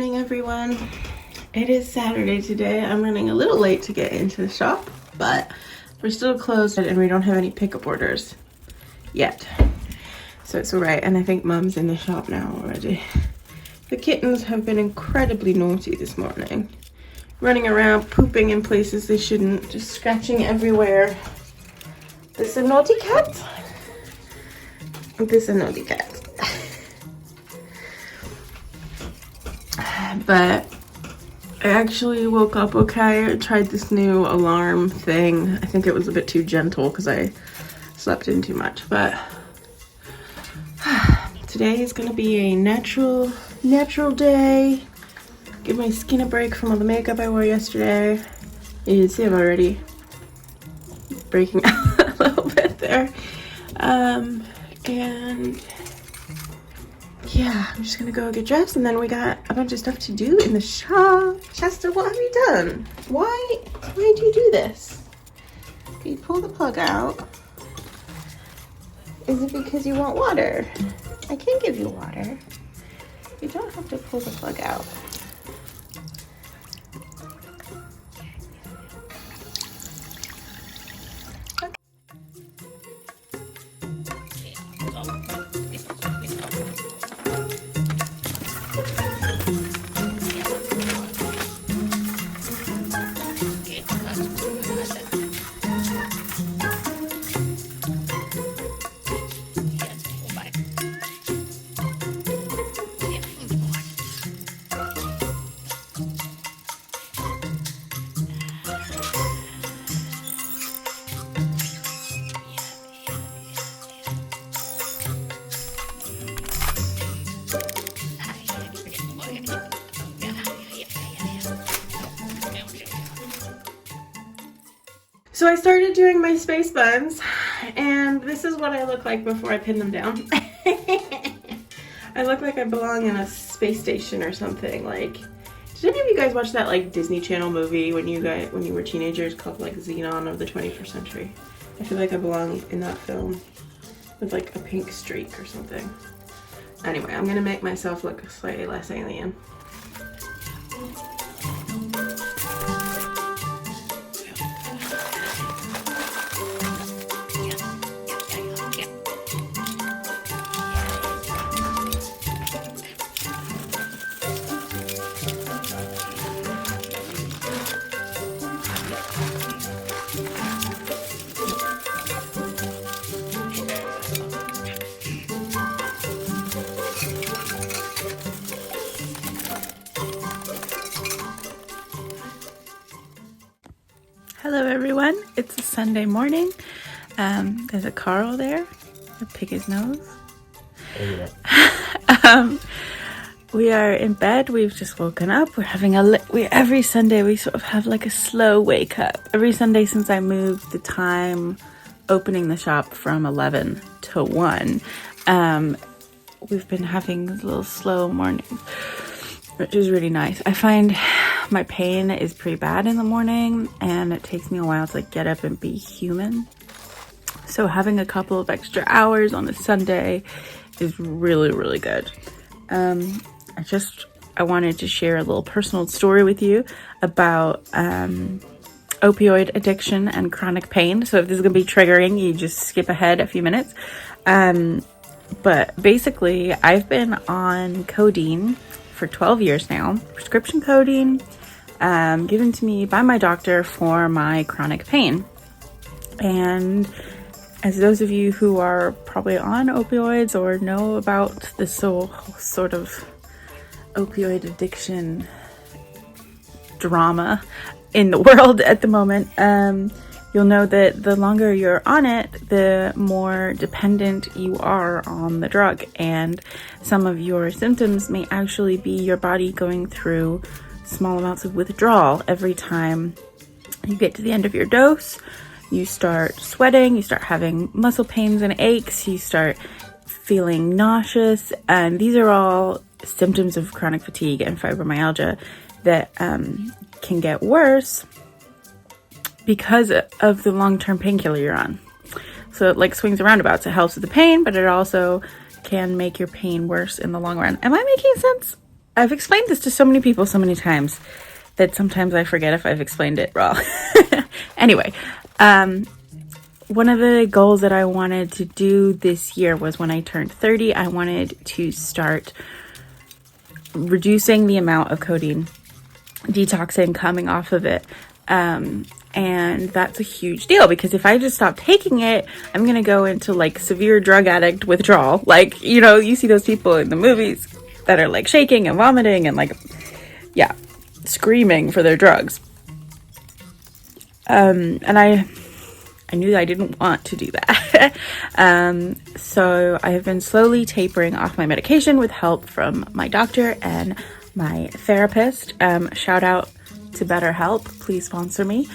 morning, everyone. It is Saturday today. I'm running a little late to get into the shop, but we're still closed and we don't have any pickup orders yet. So it's all right, and I think Mom's in the shop now already. The kittens have been incredibly naughty this morning. Running around, pooping in places they shouldn't, just scratching everywhere. This is a naughty cat. This is a naughty cat. But I actually woke up okay. I tried this new alarm thing. I think it was a bit too gentle because I slept in too much, but today is gonna be a natural day. Give my skin a break from all the makeup I wore yesterday. You can see I'm already breaking out a little bit there. And yeah, I'm just gonna go get dressed, and then we got a bunch of stuff to do in the shop. Shasta, what have you done? Why do you do this? Can you pull the plug out? Is it because you want water? I can give you water. You don't have to pull the plug out. So I started doing my space buns, and this is what I look like before I pin them down. I look like I belong in a space station or something. Like, did any of you guys watch that like Disney Channel movie when you were teenagers called like Xenon of the 21st Century? I feel like I belong in that film with like a pink streak or something. Anyway, I'm gonna make myself look slightly less alien. Hello everyone, it's a Sunday morning. There's a Carl there. I'll pick his nose. We are in bed. We've just woken up. We're having every Sunday we sort of have like a slow wake up. Every Sunday since I moved the time opening the shop from 11 to 1, we've been having these little slow mornings, which is really nice. I find my pain is pretty bad in the morning, and it takes me a while to like get up and be human. So having a couple of extra hours on a Sunday is really, really good. I wanted to share a little personal story with you about opioid addiction and chronic pain. So if this is gonna be triggering, you just skip ahead a few minutes. But basically, I've been on codeine for 12 years now, prescription codeine, given to me by my doctor for my chronic pain. And as those of you who are probably on opioids or know about this sort of opioid addiction drama in the world at the moment, you'll know that the longer you're on it, the more dependent you are on the drug, and some of your symptoms may actually be your body going through small amounts of withdrawal. Every time you get to the end of your dose, you start sweating, you start having muscle pains and aches, you start feeling nauseous, and these are all symptoms of chronic fatigue and fibromyalgia that can get worse because of the long-term painkiller you're on. So it like swings and roundabouts. It helps with the pain, but it also can make your pain worse in the long run. Am I making sense? I've explained this to so many people so many times that sometimes I forget if I've explained it wrong. Anyway, one of the goals that I wanted to do this year was when I turned 30, I wanted to start reducing the amount of codeine, detoxing, coming off of it. And that's a huge deal because if I just stop taking it, I'm going to go into like severe drug addict withdrawal. Like, you know, you see those people in the movies that are like shaking and vomiting and like, yeah, screaming for their drugs. And I knew I didn't want to do that. So I have been slowly tapering off my medication with help from my doctor and my therapist. Shout out to BetterHelp, please sponsor me.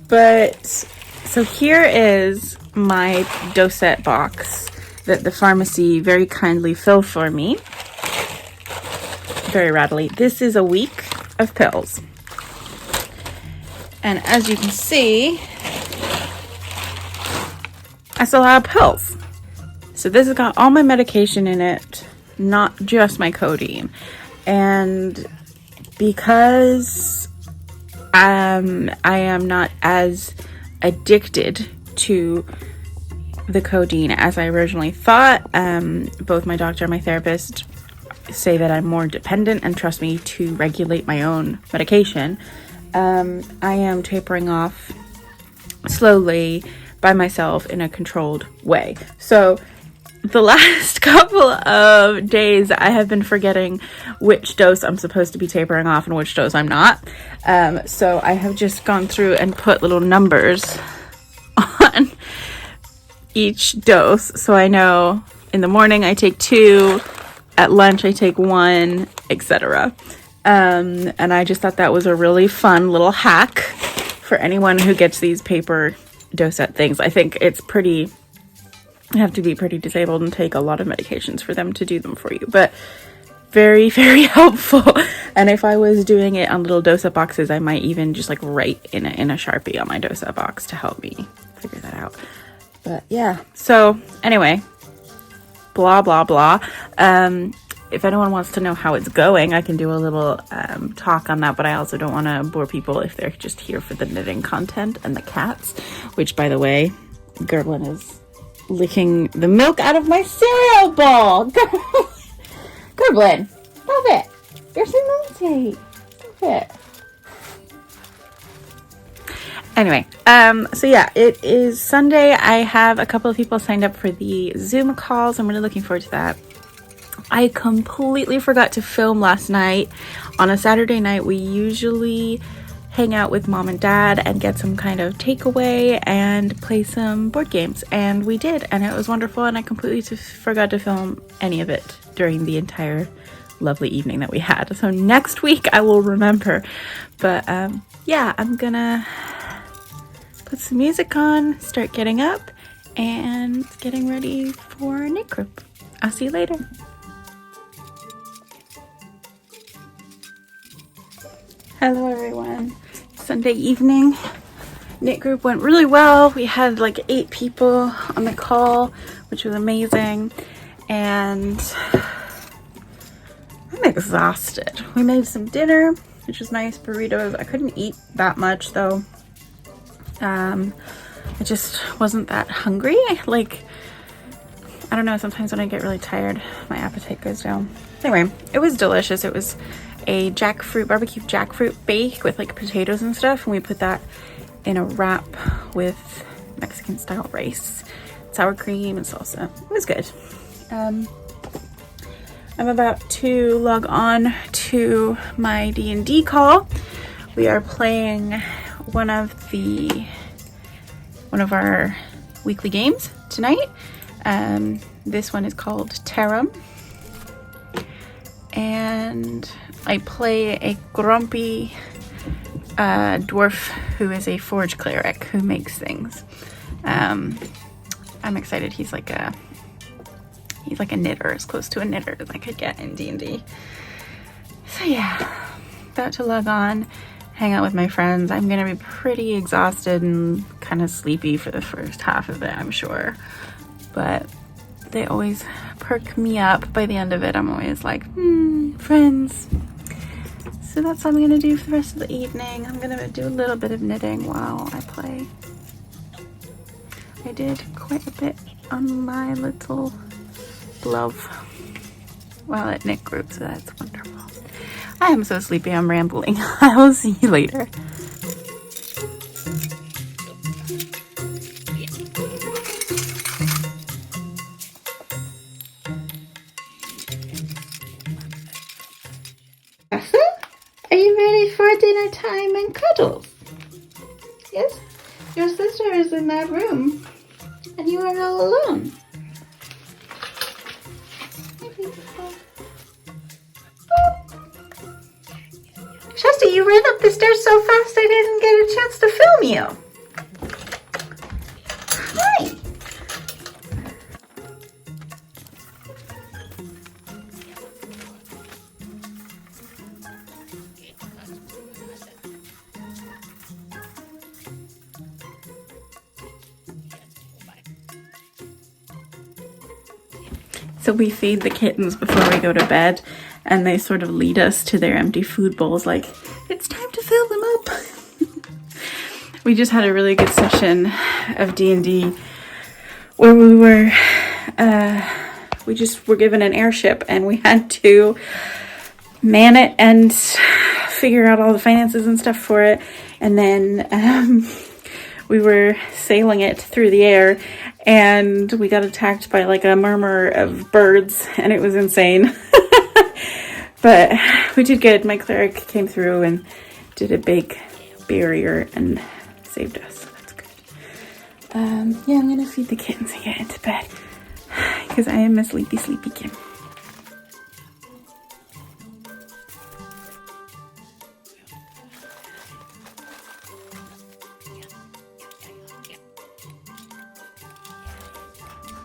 But so here is my dosette box that the pharmacy very kindly filled for me. Very rattly. This is a week of pills. And as you can see, that's a lot of pills. So this has got all my medication in it, not just my codeine. And because I am not as addicted to the codeine as I originally thought, both my doctor and my therapist say that I'm more dependent and trust me to regulate my own medication. I am tapering off slowly by myself in a controlled way. So the last couple of days I have been forgetting which dose I'm supposed to be tapering off and which dose I'm not. So I have just gone through and put little numbers on each dose. So I know in the morning I take 2, at lunch I take 1, etc. And I just thought that was a really fun little hack for anyone who gets these paper dosette things. I think it's pretty, you have to be pretty disabled and take a lot of medications for them to do them for you, but very, very helpful. And if I was doing it on little dosette boxes, I might even just like write in a Sharpie on my dosette box to help me figure that out. But yeah, so anyway, blah, blah, blah. If anyone wants to know how it's going, I can do a little talk on that, but I also don't want to bore people if they're just here for the knitting content and the cats, which, by the way, Gerblin is licking the milk out of my cereal bowl. Gerblin, stop it. You're so naughty. Stop it. Anyway, so yeah, it is Sunday. I have a couple of people signed up for the Zoom calls. I'm really looking forward to that. I completely forgot to film last night. On a Saturday night, we usually hang out with mom and dad and get some kind of takeaway and play some board games. And we did, and it was wonderful, and I completely forgot to film any of it during the entire lovely evening that we had. So next week I will remember. But yeah, I'm gonna put some music on, start getting up, and getting ready for knit group. I'll see you later. Hello everyone. Sunday evening. Knit group went really well. We had like 8 people on the call, which was amazing. And I'm exhausted. We made some dinner, which was nice, burritos. I couldn't eat that much though. I just wasn't that hungry. Like, I don't know, sometimes when I get really tired, my appetite goes down. Anyway, it was delicious. It was a barbecue jackfruit bake with like potatoes and stuff, and we put that in a wrap with Mexican style rice, sour cream and salsa. It was good. I'm about to log on to my D&D call. We are playing one of our weekly games tonight. This one is called Tarum, and I play a grumpy dwarf who is a forge cleric who makes things. I'm excited. He's like a knitter, as close to a knitter as I could get in D&D. So yeah, about to log on, hang out with my friends. I'm gonna be pretty exhausted and kind of sleepy for the first half of it, I'm sure, but they always perk me up. By the end of it, I'm always like, friends. So that's what I'm gonna do for the rest of the evening. I'm gonna do a little bit of knitting while I play. I did quite a bit on my little glove while at knit group, so that's wonderful. I am so sleepy, I'm rambling. I will see you later. Are you ready for dinner time and cuddles? Yes? Your sister is in that room and you are all alone. Shasta, you ran up the stairs so fast I didn't get a chance to film you. Hi. So we feed the kittens before we go to bed, and they sort of lead us to their empty food bowls like, it's time to fill them up. We just had a really good session of D&D where we were, we just were given an airship and we had to man it and figure out all the finances and stuff for it. And then we were sailing it through the air and we got attacked by like a murmur of birds and it was insane. But we did good. My cleric came through and did a big barrier and saved us. So that's good. Yeah, I'm gonna feed the kittens and get into bed because I am a sleepy, sleepy kid.